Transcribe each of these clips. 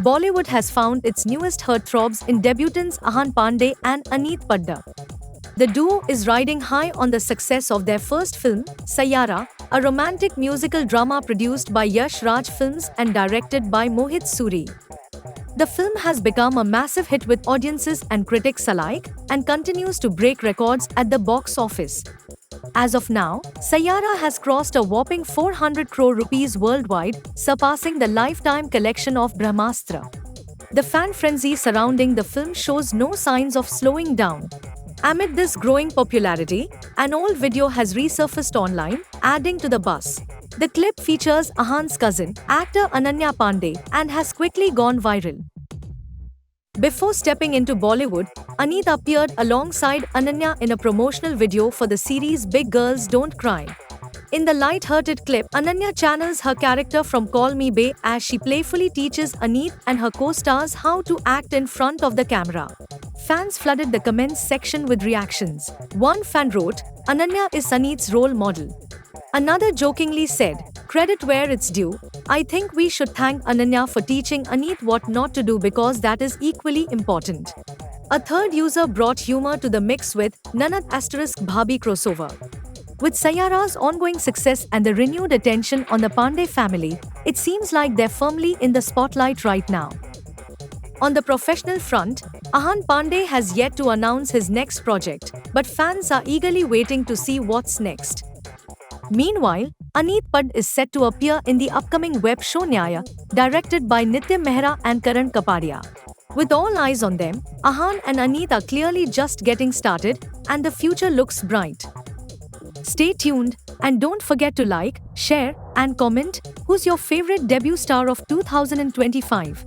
Bollywood has found its newest heartthrobs in debutants Ahan Pandey and Aneet Padda. The duo is riding high on the success of their first film, Sayyara, a romantic musical drama produced by Yash Raj Films and directed by Mohit Suri. The film has become a massive hit with audiences and critics alike and continues to break records at the box office. As of now, Sayyara has crossed a whopping 400 crore rupees worldwide, surpassing the lifetime collection of Brahmastra. The fan frenzy surrounding the film shows no signs of slowing down. Amid this growing popularity, an old video has resurfaced online, adding to the buzz. The clip features Ahan's cousin, actor Ananya Pandey, and has quickly gone viral. Before stepping into Bollywood, Aneet appeared alongside Ananya in a promotional video for the series Big Girls Don't Cry. In the light-hearted clip, Ananya channels her character from Call Me Bae as she playfully teaches Aneet and her co-stars how to act in front of the camera. Fans flooded the comments section with reactions. One fan wrote, "Ananya is Aneet's role model." Another jokingly said, "Credit where it's due. I think we should thank Ananya for teaching Aneet what not to do because that is equally important." A third user brought humor to the mix with Nanad * Bhabhi crossover. With Sayyara's ongoing success and the renewed attention on the Pandey family, it seems like they're firmly in the spotlight right now. On the professional front, Ahan Pandey has yet to announce his next project, but fans are eagerly waiting to see what's next. Meanwhile, Aneet Pad is set to appear in the upcoming web show Nyaya, directed by Nitya Mehra and Karan Kapadia. With all eyes on them, Ahan and Aneet are clearly just getting started, and the future looks bright. Stay tuned, and don't forget to like, share, and comment. Who's your favorite debut star of 2025?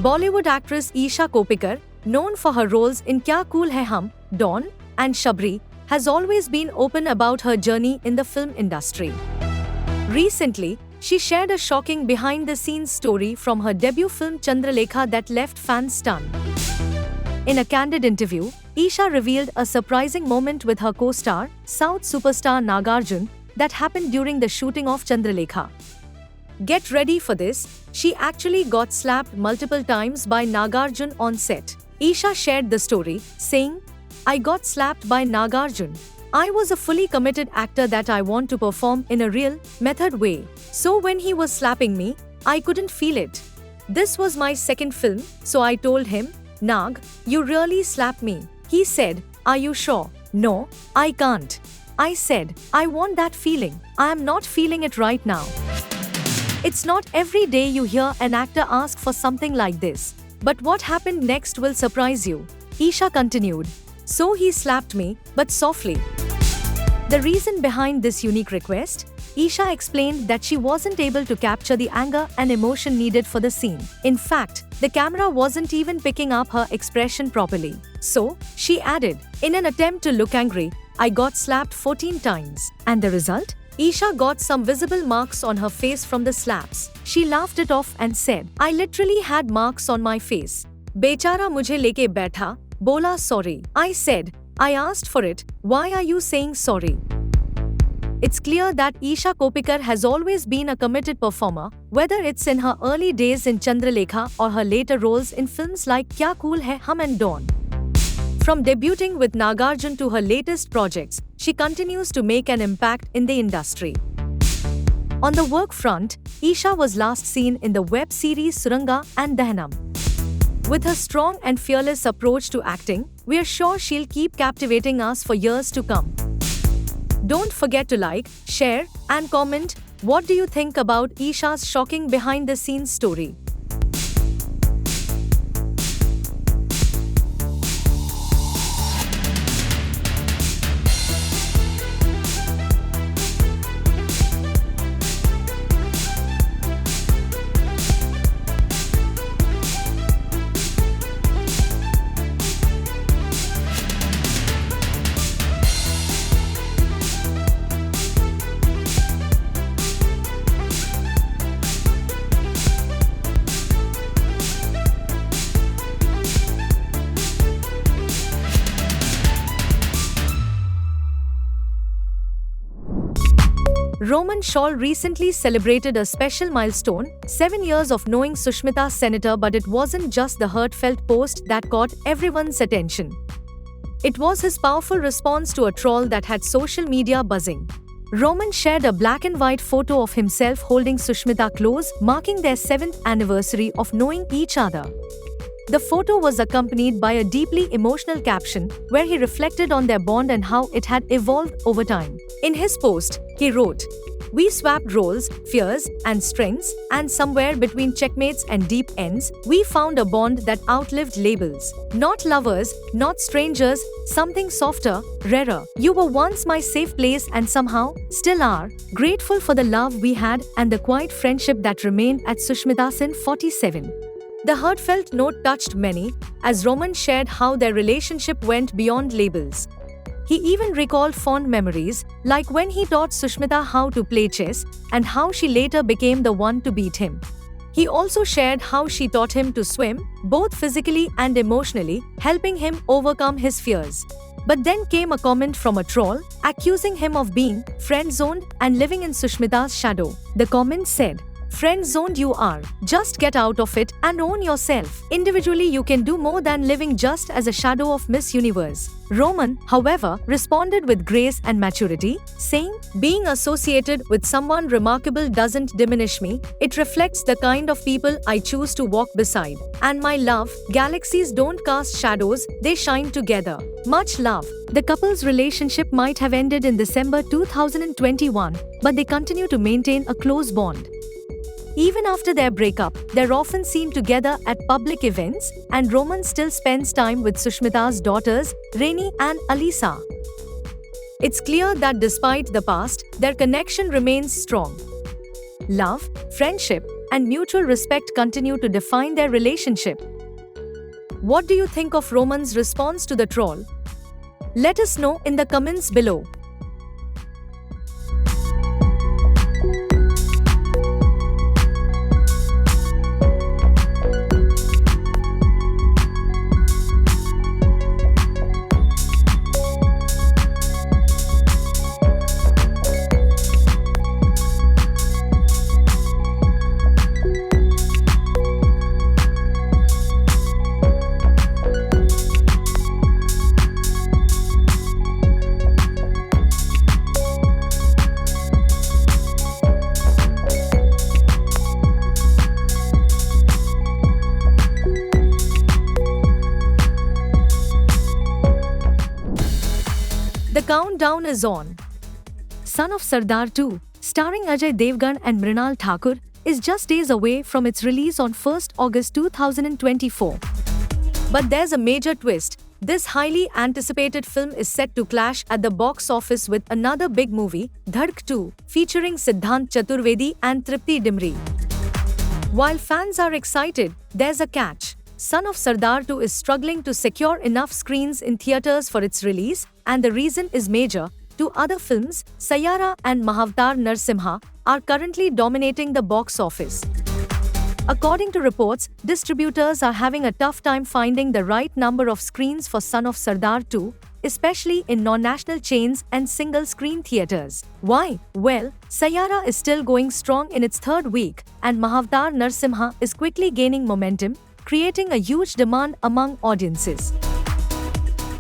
Bollywood actress Isha Kopikar, known for her roles in Kya Cool Hai Hum, Dawn, and Shabri, has always been open about her journey in the film industry. Recently, she shared a shocking behind-the-scenes story from her debut film Chandralekha that left fans stunned. In a candid interview, Isha revealed a surprising moment with her co-star, South superstar Nagarjun, that happened during the shooting of Chandralekha. Get ready for this, she actually got slapped multiple times by Nagarjun on set. Isha shared the story, saying, "I got slapped by Nagarjun. I was a fully committed actor that I want to perform in a real, method way. So when he was slapping me, I couldn't feel it. This was my second film, so I told him, 'Nag, you really slapped me.' He said, 'Are you sure?' 'No, I can't.' I said, 'I want that feeling. I am not feeling it right now.' It's not every day you hear an actor ask for something like this. But what happened next will surprise you." Isha continued, "So he slapped me, but softly." The reason behind this unique request? Isha explained that she wasn't able to capture the anger and emotion needed for the scene. In fact, the camera wasn't even picking up her expression properly. So, she added, "In an attempt to look angry, I got slapped 14 times. And the result? Isha got some visible marks on her face from the slaps. She laughed it off and said, "I literally had marks on my face. Bechara mujhe leke baitha, bola sorry." I said, "I asked for it, why are you saying sorry?" It's clear that Isha Kopikar has always been a committed performer, whether it's in her early days in Chandralekha or her later roles in films like Kya Cool Hai Hum and Dawn. From debuting with Nagarjun to her latest projects, she continues to make an impact in the industry. On the work front, Isha was last seen in the web series Suranga and Dahanam. With her strong and fearless approach to acting, we're sure she'll keep captivating us for years to come. Don't forget to like, share, and comment. What do you think about Isha's shocking behind-the-scenes story? Roman Scholl recently celebrated a special milestone, 7 years of knowing Sushmita Senator, but it wasn't just the heartfelt post that caught everyone's attention. It was his powerful response to a troll that had social media buzzing. Roman shared a black and white photo of himself holding Sushmita close, marking their 7th anniversary of knowing each other. The photo was accompanied by a deeply emotional caption where he reflected on their bond and how it had evolved over time. In his post, he wrote, "We swapped roles, fears, and strengths, and somewhere between checkmates and deep ends, we found a bond that outlived labels. Not lovers, not strangers, something softer, rarer. You were once my safe place and somehow, still are. Grateful for the love we had and the quiet friendship that remained at Sushmita Sen 47. The heartfelt note touched many, as Roman shared how their relationship went beyond labels. He even recalled fond memories, like when he taught Sushmita how to play chess and how she later became the one to beat him. He also shared how she taught him to swim, both physically and emotionally, helping him overcome his fears. But then came a comment from a troll, accusing him of being friend-zoned and living in Sushmita's shadow. The comment said, "Friend-zoned you are. Just get out of it and own yourself. Individually you can do more than living just as a shadow of Miss Universe." Roman, however, responded with grace and maturity, saying, "Being associated with someone remarkable doesn't diminish me, it reflects the kind of people I choose to walk beside. And my love, galaxies don't cast shadows, they shine together. Much love." The couple's relationship might have ended in December 2021, but they continue to maintain a close bond. Even after their breakup, they're often seen together at public events, and Roman still spends time with Sushmita's daughters, Rainy and Alisa. It's clear that despite the past, their connection remains strong. Love, friendship, and mutual respect continue to define their relationship. What do you think of Roman's response to the troll? Let us know in the comments below. The countdown is on. Son of Sardar 2, starring Ajay Devgan and Mrinal Thakur, is just days away from its release on 1st August 2024. But there's a major twist. This highly anticipated film is set to clash at the box office with another big movie, Dhadk 2, featuring Siddhant Chaturvedi and Tripti Dimri. While fans are excited, there's a catch. Son of Sardar 2 is struggling to secure enough screens in theaters for its release, and the reason is major. Two other films, Sayyara and Mahavatar Narsimha, are currently dominating the box office. According to reports, distributors are having a tough time finding the right number of screens for Son of Sardar 2, especially in non-national chains and single-screen theaters. Why? Well, Sayyara is still going strong in its third week, and Mahavatar Narsimha is quickly gaining momentum, creating a huge demand among audiences.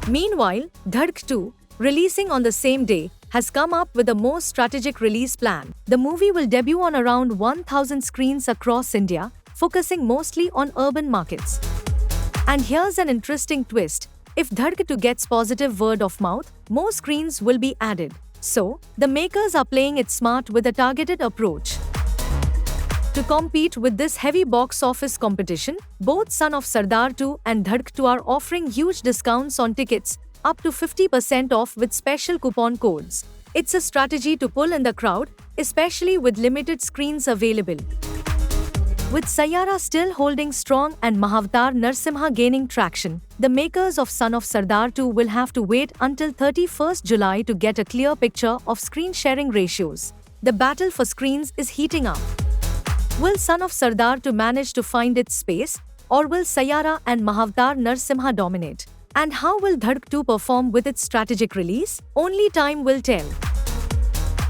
Meanwhile, Dhadk 2, releasing on the same day, has come up with a more strategic release plan. The movie will debut on around 1,000 screens across India, focusing mostly on urban markets. And here's an interesting twist. If Dhadk 2 gets positive word of mouth, more screens will be added. So, the makers are playing it smart with a targeted approach. To compete with this heavy box office competition, both Son of Sardar 2 and Dhadk 2 are offering huge discounts on tickets, up to 50% off with special coupon codes. It's a strategy to pull in the crowd, especially with limited screens available. With Sayyara still holding strong and Mahavatar Narsimha gaining traction, the makers of Son of Sardar 2 will have to wait until 31st July to get a clear picture of screen sharing ratios. The battle for screens is heating up. Will Son of Sardar 2 manage to find its space, or will Sayyara and Mahavatar Narsimha dominate? And how will Dhadk 2 perform with its strategic release? Only time will tell.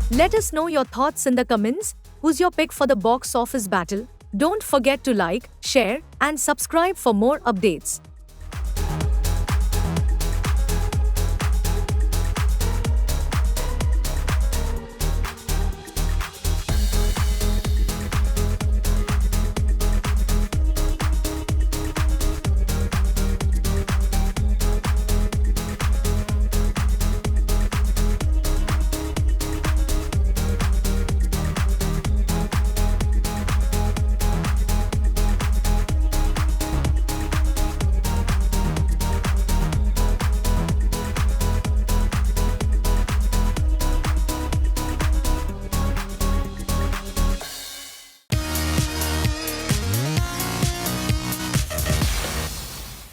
Let us know your thoughts in the comments. Who's your pick for the box office battle? Don't forget to like, share, and subscribe for more updates.